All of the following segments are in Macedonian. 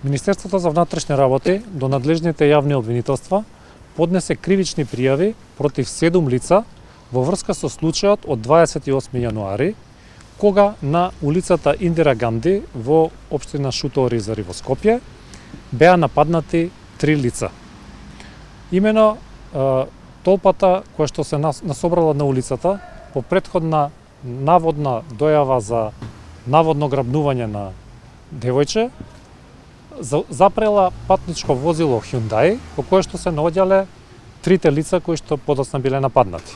Министерството за внатрешни работи до надлежните јавни обвинителства поднесе кривични пријави против 7 лица во врска со случајот од 28 јануари, кога на улицата Индира Ганди во општина Шуто Оризари во Скопје беа нападнати 3 лица. Имено толпата која што се насобрала на улицата по претходна наводна дојава за наводно грабнување на девојче, запрела патничко возило Hyundai, во кое што се наоѓале трите лица кои што подоцна биле нападнати.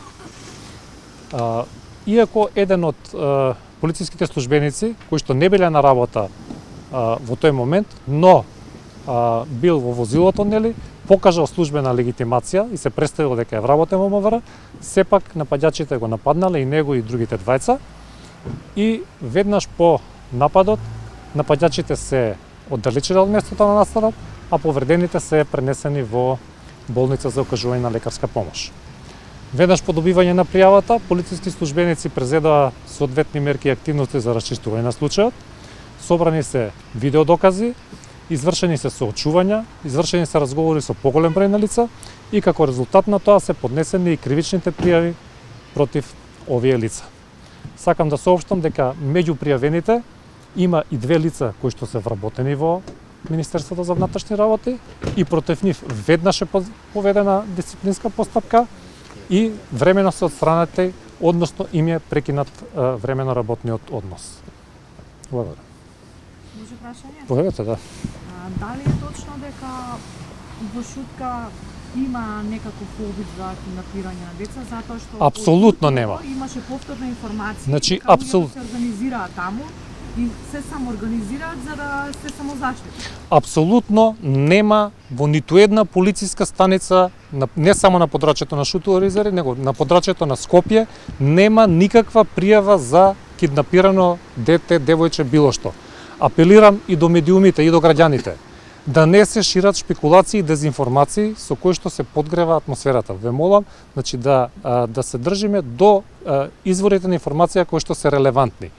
Иако еден од полициските службеници, кои што не биле на работа во тој момент, но бил во возилото, покажал службена легитимација и се представил дека е вработен во МВР, сепак нападачите го нападнале и него и другите двајца, и веднаш по нападот нападачите се оддалечиле од местото на настанот, а повредените се пренесени во болница за окажување на лекарска помош. Веднаш по добивање на пријавата, полициски службеници презедоа соодветни мерки и активности за расчистување на случајот, собрани се видеодокази, извршени се соочувања, извршени се разговори со поголем број на лица и како резултат на тоа се поднесени и кривичните пријави против овие лица. Сакам да соопштам дека меѓу пријавените има и 2 лица кои што се вработени во Министерството за внатрешни работи и против нив веднаш е поведена дисциплинска постапка и времено се отстранети, односно им е прекинат времено работниот однос. Благодарам. Може прашање? Поведете, да. Дали е точно дека во Шутка има некаков обид за киднапирање на деца, затоа што Апсолутно нема. Имаше повторна информација. Значи, дека апсолутно се организираат таму и се самоорганизираат за да се самозаштитат. Апсолутно нема во ниту една полициска станица, не само на подрачјето на Шуто Оризари, него на подрачјето на Скопје, нема никаква пријава за киднапирано дете, девојче, било што. Апелирам и до медиумите и до граѓаните да не се шират шпекулации и дезинформации со кои што се подгрева атмосферата. Ве молам, значи да се држиме до изворите на информација кои што се релевантни.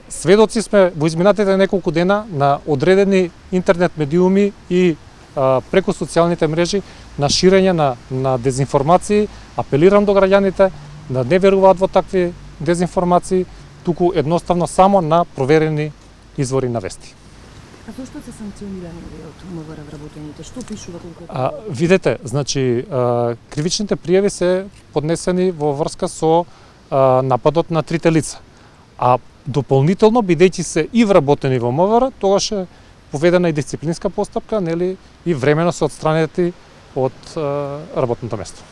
Сведоци сме во изминатите неколку дена на одредени интернет медиуми и преку социјалните мрежи на ширење на дезинформации. Апелирам до граѓаните да не веруваат во такви дезинформации, туку едноставно само на проверени извори на вести. А зошто се санкционирани од МВР вработените? Што пишува конкретно? Видете, значи кривичните пријави се поднесени во врска со нападот на трите лица. А дополнително, бидејќи се и вработени во МВР, тогаш е поведена и дисциплинска постапка, и времено се отстранети од работното место.